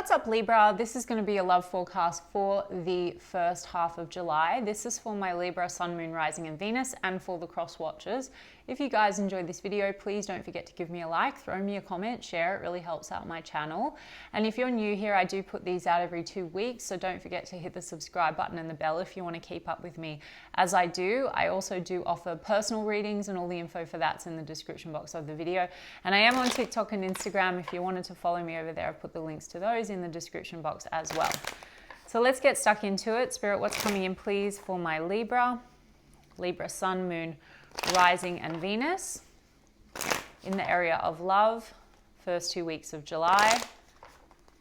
What's up, Libra? This is going to be a love forecast for the first half of July. This is for my Libra Sun, Moon, Rising and Venus, and for the cross watchers. If you guys enjoyed this video, please don't forget to give me a like, throw me a comment, share. It really helps out my channel. And if you're new here, I do put these out every 2 weeks, so don't forget to hit the subscribe button and the bell if you want to keep up with me as I do. I also do offer personal readings, and all the info for that's in the description box of the video. And I am on TikTok and Instagram. If you wanted to follow me over there, I've put the links to those in the description box as well. So let's get stuck into it. Spirit, what's coming in please for my Libra Sun, Moon, Rising and Venus in the area of love, first 2 weeks of July.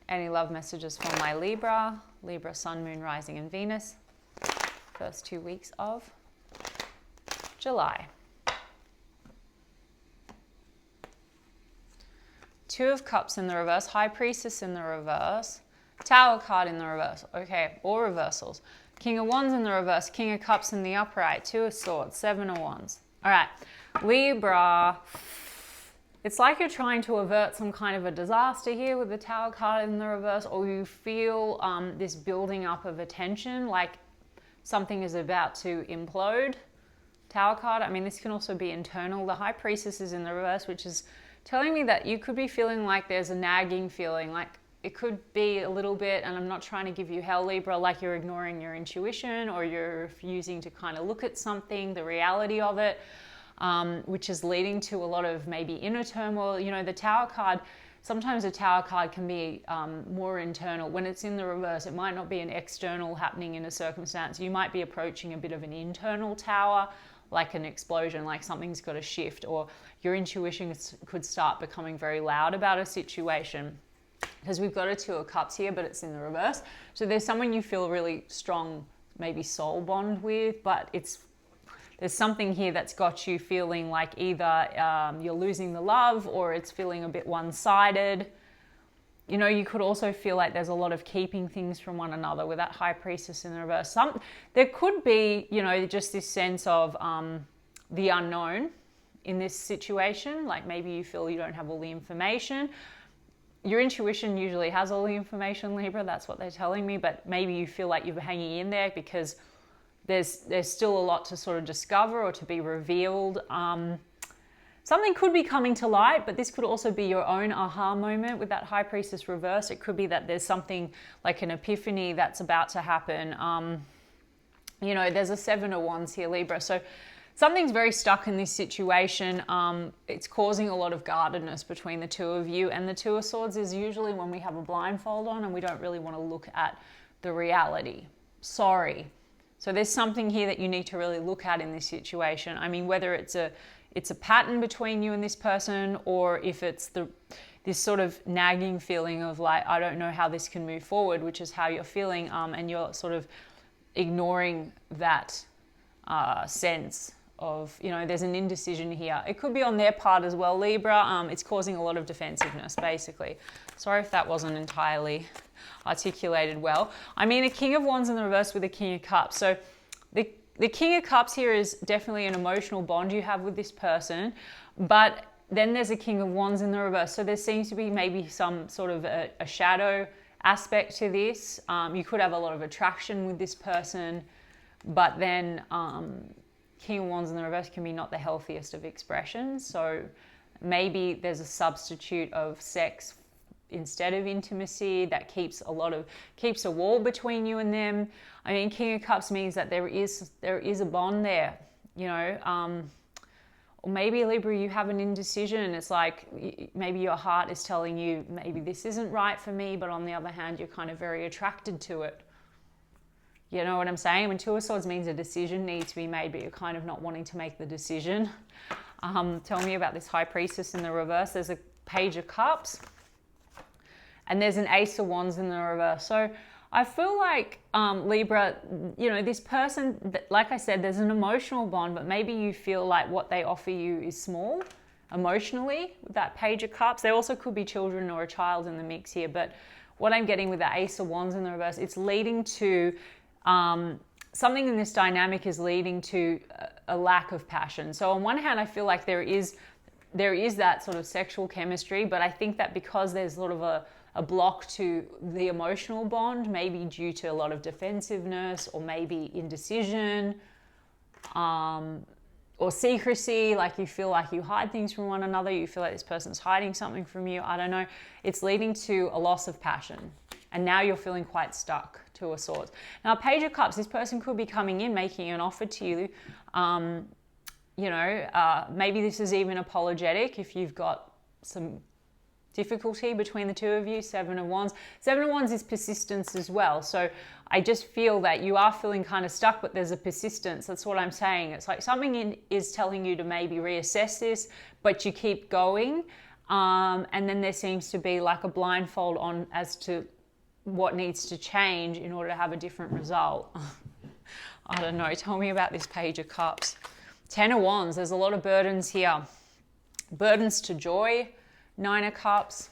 Any love messages for my Libra Sun, Moon, Rising and Venus, first 2 weeks of July. Two of Cups in the reverse, High Priestess in the reverse, Tower card in the reverse. Okay, all reversals. King of Wands in the reverse, King of Cups in the upright, Two of Swords, Seven of Wands. All right, Libra, it's like you're trying to avert some kind of a disaster here with the Tower card in the reverse, or you feel this building up of attention, like something is about to implode. Tower card, I mean, this can also be internal. The High Priestess is in the reverse, which is telling me that you could be feeling like there's a nagging feeling, like it could be a little bit, and I'm not trying to give you hell, Libra, like you're ignoring your intuition or you're refusing to kind of look at something, the reality of it, which is leading to a lot of maybe inner turmoil. You know, the Tower card, sometimes a Tower card can be more internal. When it's in the reverse, it might not be an external happening in a circumstance. You might be approaching a bit of an internal tower, like an explosion, like something's got to shift, or your intuition could start becoming very loud about a situation. Because we've got a Two of Cups here, but it's in the reverse. So there's someone you feel really strong, maybe soul bond with, but there's something here that's got you feeling like either you're losing the love, or it's feeling a bit one-sided. You know, you could also feel like there's a lot of keeping things from one another with that High Priestess in the reverse. There could be, you know, just this sense of the unknown in this situation. Like maybe you feel you don't have all the information. Your intuition usually has all the information, Libra. That's what they're telling me. But maybe you feel like you're hanging in there because there's still a lot to sort of discover or to be revealed. Something could be coming to light, but this could also be your own aha moment with that High Priestess reverse. It could be that there's something like an epiphany that's about to happen. You know, there's a Seven of Wands here, Libra. So something's very stuck in this situation. It's causing a lot of guardedness between the two of you. And the Two of Swords is usually when we have a blindfold on and we don't really want to look at the reality. Sorry. So there's something here that you need to really look at in this situation. I mean, whether it's a pattern between you and this person, or if it's this sort of nagging feeling of like, I don't know how this can move forward, which is how you're feeling, and you're sort of ignoring that sense of, you know, there's an indecision here. It could be on their part as well, Libra. It's causing a lot of defensiveness, basically. Sorry if that wasn't entirely articulated well. I mean, a King of Wands in the reverse with a King of Cups. So the King of Cups here is definitely an emotional bond you have with this person, but then there's a King of Wands in the reverse. So there seems to be maybe some sort of a shadow aspect to this. You could have a lot of attraction with this person, but then King of Wands in the reverse can be not the healthiest of expressions. So maybe there's a substitute of sex instead of intimacy that keeps a wall between you and them. I mean, King of Cups means that there is a bond there, you know. Or maybe, Libra, you have an indecision. It's like maybe your heart is telling you maybe this isn't right for me, but on the other hand, you're kind of very attracted to it. You know what I'm saying? When Two of Swords means a decision needs to be made, but you're kind of not wanting to make the decision. Tell me about this High Priestess in the reverse. There's a Page of Cups. And there's an Ace of Wands in the reverse. So I feel like, Libra, you know, this person, like I said, there's an emotional bond, but maybe you feel like what they offer you is small emotionally with that Page of Cups. There also could be children or a child in the mix here. But what I'm getting with the Ace of Wands in the reverse, it's leading to something in this dynamic is leading to a lack of passion. So on one hand, I feel like there is that sort of sexual chemistry, but I think that because there's sort of a block to the emotional bond, maybe due to a lot of defensiveness or maybe indecision, or secrecy, like you feel like you hide things from one another, you feel like this person's hiding something from you, I don't know. It's leading to a loss of passion. And now you're feeling quite stuck, Two of Swords. Now, Page of Cups, this person could be coming in, making an offer to you. Maybe this is even apologetic if you've got some difficulty between the two of you. Seven of Wands. Seven of Wands is persistence as well. So I just feel that you are feeling kind of stuck, but there's a persistence. That's what I'm saying. It's like something is telling you to maybe reassess this, but you keep going. And then there seems to be like a blindfold on as to what needs to change in order to have a different result. I don't know. Tell me about this Page of Cups. Ten of Wands. There's a lot of burdens here. Burdens to joy. Nine of Cups.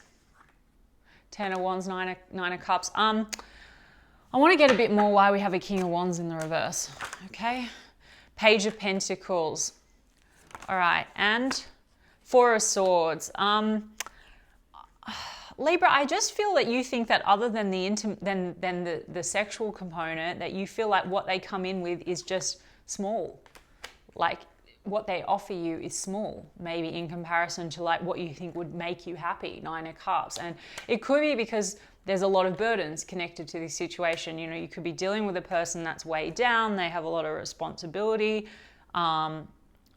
Ten of Wands. Nine of Cups. I want to get a bit more why we have a King of Wands in the reverse. Okay. Page of Pentacles. All right. And Four of Swords. Libra, I just feel that you think that other than the sexual component, that you feel like what they come in with is just small. Like what they offer you is small, maybe in comparison to like what you think would make you happy. Nine of Cups. And it could be because there's a lot of burdens connected to this situation. You know, you could be dealing with a person that's weighed down. They have a lot of responsibility,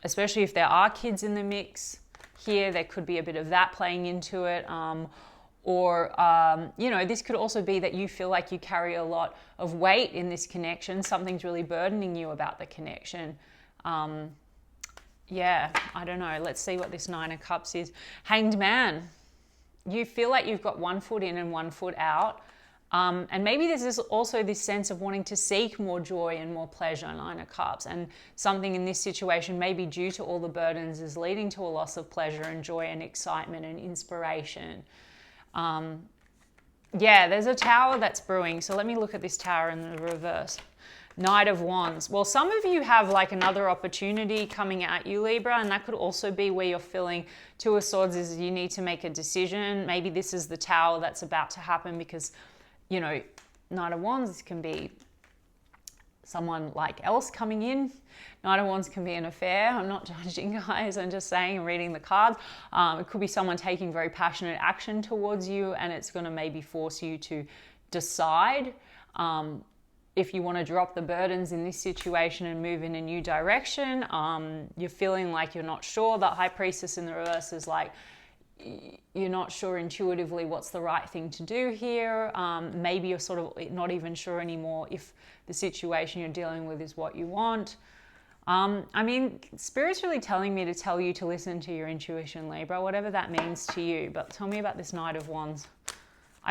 especially if there are kids in the mix. Here, there could be a bit of that playing into it. This could also be that you feel like you carry a lot of weight in this connection. Something's really burdening you about the connection. I don't know. Let's see what this Nine of Cups is. Hanged Man. You feel like you've got one foot in and one foot out. And maybe there's also this sense of wanting to seek more joy and more pleasure, Nine of Cups. And something in this situation, maybe due to all the burdens, is leading to a loss of pleasure and joy and excitement and inspiration. There's a Tower that's brewing. So let me look at this Tower in the reverse. Knight of Wands. Well, some of you have like another opportunity coming at you, Libra, and that could also be where you're feeling Two of Swords is you need to make a decision. Maybe this is the Tower that's about to happen because, you know, Knight of Wands can be someone like else coming in. Knight of Wands can be an affair. I'm not judging, guys. I'm just saying and reading the cards. It could be someone taking very passionate action towards you, and it's going to maybe force you to decide if you want to drop the burdens in this situation and move in a new direction. You're feeling like you're not sure. The High Priestess in the reverse is like, you're not sure intuitively what's the right thing to do here. Maybe you're sort of not even sure anymore if the situation you're dealing with is what you want. Spirit's really telling me to tell you to listen to your intuition, Libra, whatever that means to you. But tell me about this Knight of Wands.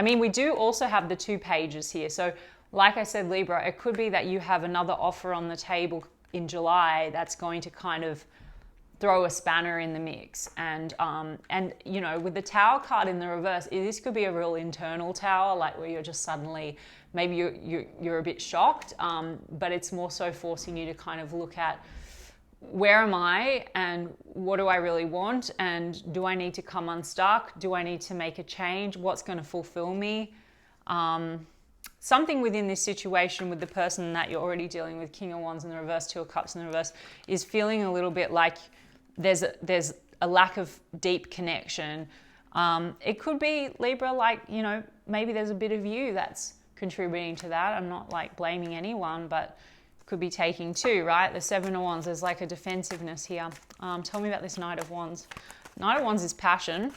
We do also have the two pages here. So like I said, Libra, it could be that you have another offer on the table in July that's going to kind of throw a spanner in the mix. And with the Tower card in the reverse, this could be a real internal tower, like where you're just suddenly, maybe you're a bit shocked, but it's more so forcing you to kind of look at, where am I and what do I really want? And do I need to come unstuck? Do I need to make a change? What's going to fulfill me? Something within this situation with the person that you're already dealing with, King of Wands in the reverse, Two of Cups in the reverse, is feeling a little bit like there's a lack of deep connection. It could be, Libra, like, maybe there's a bit of you that's contributing to that. I'm not like blaming anyone, but could be taking two, right? The Seven of Wands, there's like a defensiveness here. Tell me about this Knight of Wands. Knight of Wands is passion.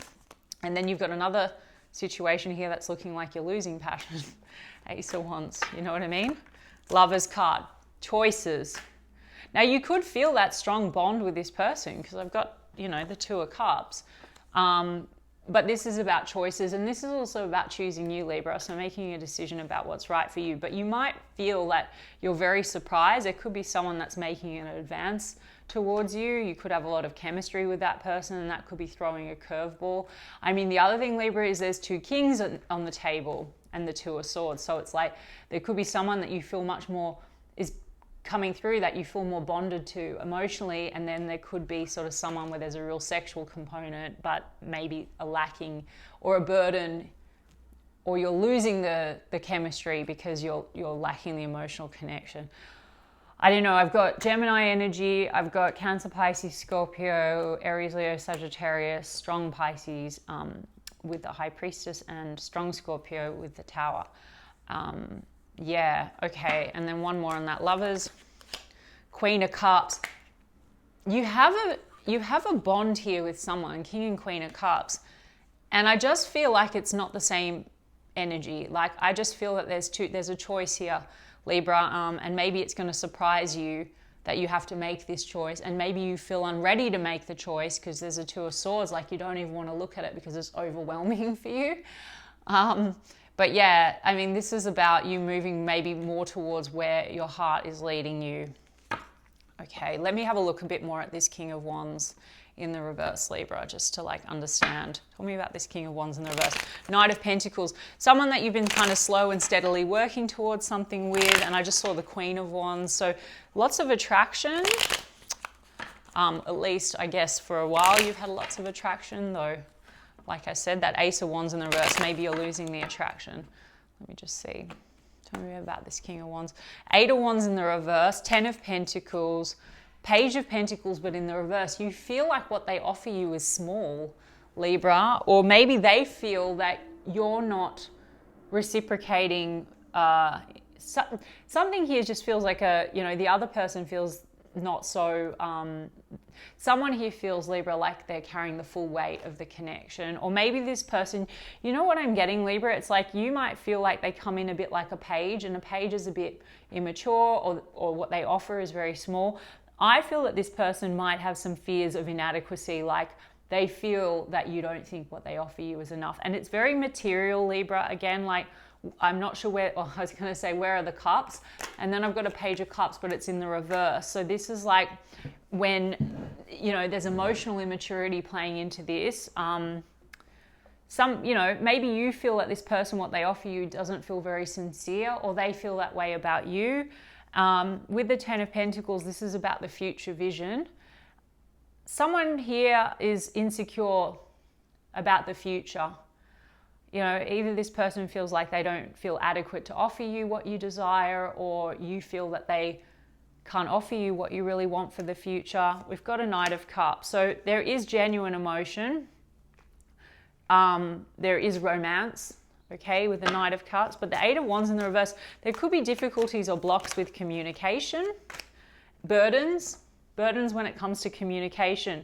And then you've got another situation here that's looking like you're losing passion. Ace of Wands, you know what I mean? Lover's card, choices. Now you could feel that strong bond with this person because I've got, the Two of Cups. But this is about choices, and this is also about choosing you, Libra, so making a decision about what's right for you. But you might feel that you're very surprised. It could be someone that's making an advance towards you. You could have a lot of chemistry with that person, and that could be throwing a curveball. The other thing, Libra, is there's two kings on the table and the Two of Swords. So it's like there could be someone that you feel much more is coming through, that you feel more bonded to emotionally, and then there could be sort of someone where there's a real sexual component but maybe a lacking or a burden or you're losing the chemistry because you're lacking the emotional connection. I don't know, I've got Gemini energy, I've got Cancer, Pisces, Scorpio, Aries, Leo, Sagittarius, strong Pisces with the High Priestess, and strong Scorpio with the Tower. Yeah, okay, and then one more on that, Lovers, Queen of Cups. You have a bond here with someone, King and Queen of Cups, and I just feel like it's not the same energy. Like, I just feel that there's a choice here, Libra, and maybe it's going to surprise you that you have to make this choice, and maybe you feel unready to make the choice because there's a Two of Swords, like you don't even want to look at it because it's overwhelming for you. But yeah, I mean, this is about you moving maybe more towards where your heart is leading you. Okay, let me have a look a bit more at this King of Wands in the reverse, Libra, just to like understand. Tell me about this King of Wands in the reverse. Knight of Pentacles, someone that you've been kind of slow and steadily working towards something with, and I just saw the Queen of Wands. So lots of attraction. At least, I guess, for a while you've had lots of attraction, though. Like I said, that Ace of Wands in the reverse, maybe you're losing the attraction. Let me just see. Tell me about this King of Wands. Eight of Wands in the reverse, 10 of Pentacles, Page of Pentacles, but in the reverse. You feel like what they offer you is small, Libra, or maybe they feel that you're not reciprocating. Something here just feels like the other person feels not so, someone here feels, Libra, like they're carrying the full weight of the connection. Or maybe this person, you know what I'm getting, Libra? It's like you might feel like they come in a bit like a page, and a page is a bit immature, or what they offer is very small. I feel that this person might have some fears of inadequacy, like they feel that you don't think what they offer you is enough. And it's very material, Libra. Again, like, I'm not sure where, I was going to say, where are the cups? And then I've got a Page of Cups, but it's in the reverse. So this is like when, there's emotional immaturity playing into this. Maybe you feel that this person, what they offer you doesn't feel very sincere, or they feel that way about you. With the 10 of Pentacles, this is about the future vision. Someone here is insecure about the future. Either this person feels like they don't feel adequate to offer you what you desire, or you feel that they can't offer you what you really want for the future. We've got a Knight of Cups. So there is genuine emotion. There is romance, okay, with the Knight of Cups. But the Eight of Wands in the reverse, there could be difficulties or blocks with communication, burdens when it comes to communication.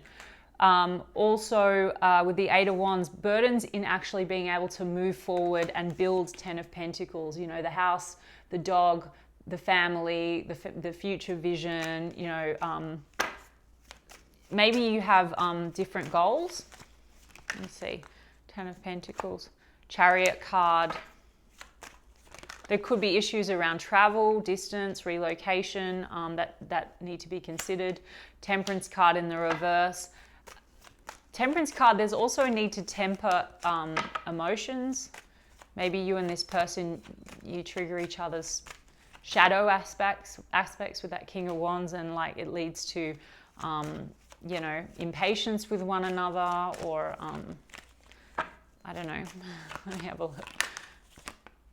Also, with the Eight of Wands, burdens in actually being able to move forward and build 10 of Pentacles, the house, the dog, the family, the future vision, maybe you have different goals. Let me see, 10 of Pentacles, Chariot card. There could be issues around travel, distance, relocation that need to be considered. Temperance card in the reverse. Temperance card, there's also a need to temper emotions. Maybe you and this person, you trigger each other's shadow aspects with that King of Wands, and like it leads to, impatience with one another, or I don't know. Let me have a look.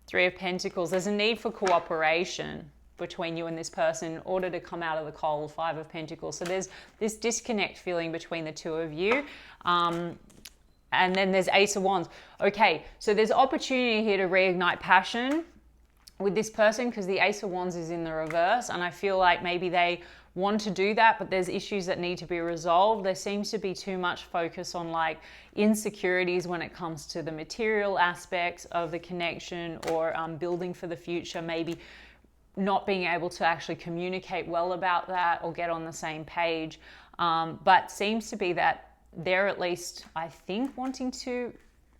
Three of Pentacles, there's a need for cooperation between you and this person in order to come out of the cold. Five of Pentacles. So there's this disconnect feeling between the two of you. And then there's Ace of Wands. Okay, so there's opportunity here to reignite passion with this person, because the Ace of Wands is in the reverse, and I feel like maybe they want to do that, but there's issues that need to be resolved. There seems to be too much focus on like insecurities when it comes to the material aspects of the connection, or building for the future, maybe not being able to actually communicate well about that or get on the same page. But seems to be that they're at least, I think, wanting to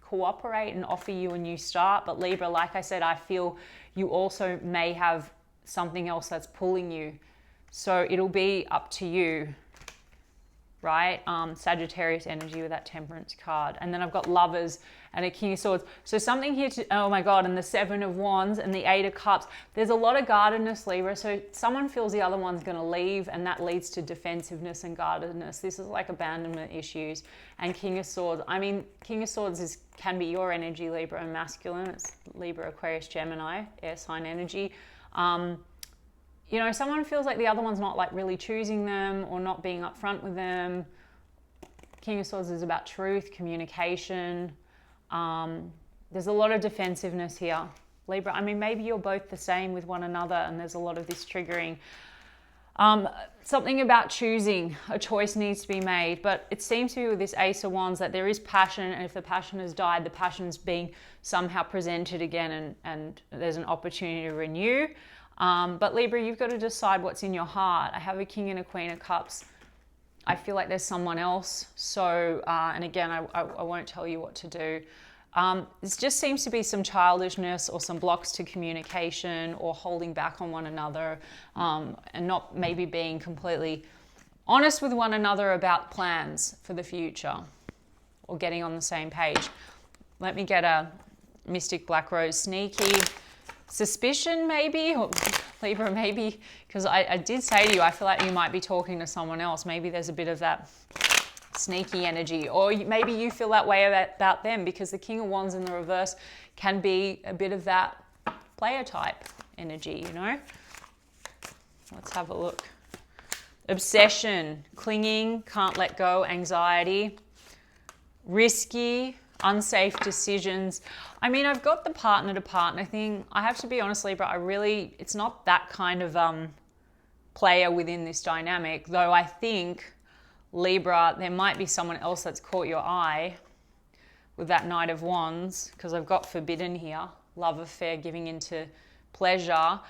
cooperate and offer you a new start. But Libra, like I said, I feel you also may have something else that's pulling you. So it'll be up to you right? Sagittarius energy with that Temperance card. And then I've got Lovers and a King of Swords. So something here to, oh my God, and the Seven of Wands and the Eight of Cups. There's a lot of guardedness, Libra. So someone feels the other one's going to leave, and that leads to defensiveness and guardedness. This is like abandonment issues. And King of Swords. I mean, King of Swords can be your energy, Libra, and masculine. It's Libra, Aquarius, Gemini, air sign energy. You know, someone feels like the other one's not like really choosing them or not being upfront with them. King of Swords is about truth, communication. There's a lot of defensiveness here, Libra. I mean, maybe you're both the same with one another, and there's a lot of this triggering. Something about choosing. A choice needs to be made, but it seems to be with this Ace of Wands that there is passion, and if the passion has died, the passion's being somehow presented again, and there's an opportunity to renew. But Libra, you've got to decide what's in your heart. I have a King and a Queen of Cups. I feel like there's someone else. So, and again, I won't tell you what to do. This just seems to be some childishness or some blocks to communication or holding back on one another, and not maybe being completely honest with one another about plans for the future or getting on the same page. Let me get a Mystic Black Rose Sneaky. Suspicion maybe, or Libra maybe, because I did say to you, I feel like you might be talking to someone else. Maybe there's a bit of that sneaky energy, or maybe you feel that way about them, because the King of Wands in the reverse can be a bit of that player type energy, you know. Let's have a look. Obsession, clinging, can't let go, anxiety, risky, unsafe decisions. I mean, I've got the partner to partner thing. I have to be honest, Libra, it's not that kind of player within this dynamic, though I think, Libra, there might be someone else that's caught your eye with that Knight of Wands, because I've got forbidden here, love affair, giving into pleasure.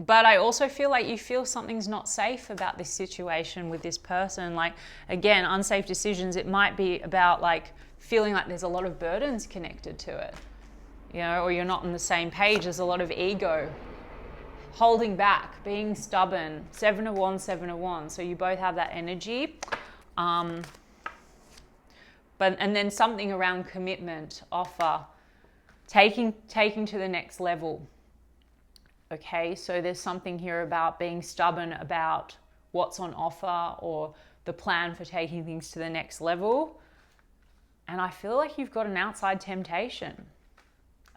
But I also feel like you feel something's not safe about this situation with this person. Like, again, unsafe decisions, it might be about like feeling like there's a lot of burdens connected to it, you know, or you're not on the same page. There's a lot of ego, holding back, being stubborn. Seven of Wands, Seven of Wands. So you both have that energy. And then something around commitment, offer, taking to the next level. Okay, so there's something here about being stubborn about what's on offer or the plan for taking things to the next level. And I feel like you've got an outside temptation.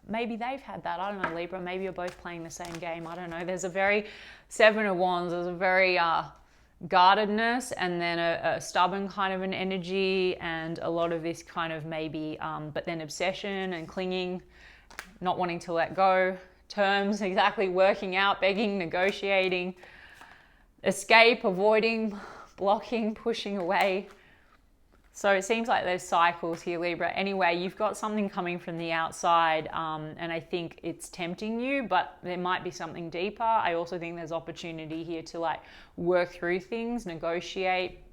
Maybe they've had that. I don't know, Libra. Maybe you're both playing the same game. I don't know. There's a very Seven of Wands. There's a very guardedness, and then a stubborn kind of an energy, and a lot of this kind of maybe, but then obsession and clinging, not wanting to let go. Terms, exactly, working out, begging, negotiating, escape, avoiding, blocking, pushing away. So it seems like there's cycles here, Libra. Anyway, you've got something coming from the outside, and I think it's tempting you, but there might be something deeper. I also think there's opportunity here to like work through things, negotiate,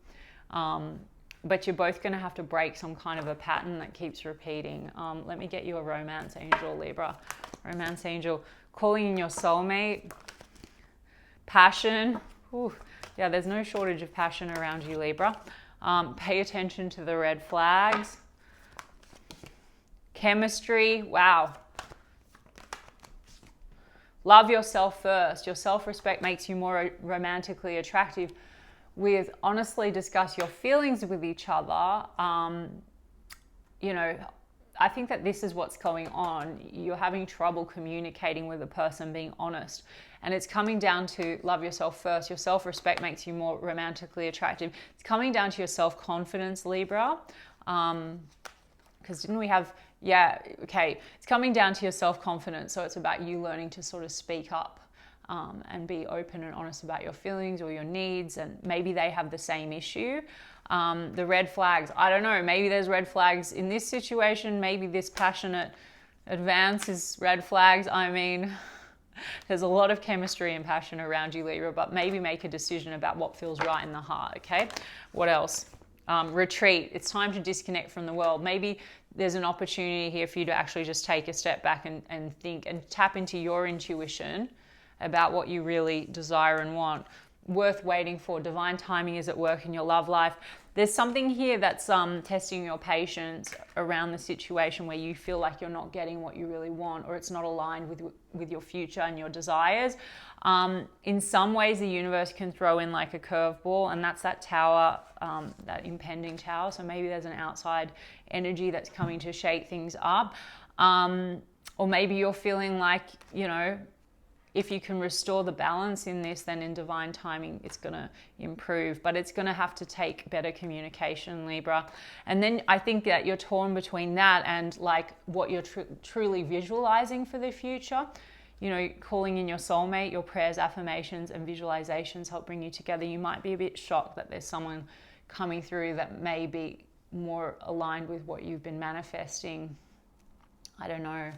but you're both going to have to break some kind of a pattern that keeps repeating. Let me get you a romance angel, Libra. Romance angel, calling in your soulmate, passion. Ooh, yeah, there's no shortage of passion around you, Libra. Pay attention to the red flags. Chemistry, wow. Love yourself first. Your self-respect makes you more romantically attractive. Honestly discuss your feelings with each other. You know, I think that this is what's going on. You're having trouble communicating with a person, being honest. And it's coming down to love yourself first. Your self-respect makes you more romantically attractive. It's coming down to your self-confidence, Libra. Because didn't we have, yeah, okay. It's coming down to your self-confidence. So it's about you learning to sort of speak up and be open and honest about your feelings or your needs. And maybe they have the same issue. The red flags, I don't know, maybe there's red flags in this situation, maybe this passionate advance is red flags. I mean, there's a lot of chemistry and passion around you, Libra, but maybe make a decision about what feels right in the heart, okay? What else? Retreat, it's time to disconnect from the world. Maybe there's an opportunity here for you to actually just take a step back and think and tap into your intuition about what you really desire and want. worth waiting for. Divine timing is at work in your love life. There's something here that's testing your patience around the situation where you feel like you're not getting what you really want, or it's not aligned with your future and your desires. In some ways, the universe can throw in like a curveball, and that's that tower, that impending tower. So maybe there's an outside energy that's coming to shake things up. Or maybe you're feeling like, you know, if you can restore the balance in this, then in divine timing, it's going to improve. But it's going to have to take better communication, Libra. And then I think that you're torn between that and like what you're truly visualizing for the future. You know, calling in your soulmate, your prayers, affirmations, and visualizations help bring you together. You might be a bit shocked that there's someone coming through that may be more aligned with what you've been manifesting. I don't know.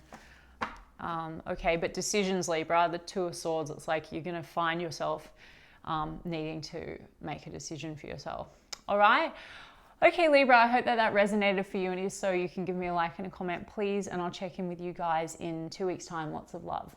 Okay, but decisions, Libra, the Two of Swords, it's like you're going to find yourself needing to make a decision for yourself. All right? Okay, Libra, I hope that resonated for you, and if so, you can give me a like and a comment, please, and I'll check in with you guys in 2 weeks' time. Lots of love.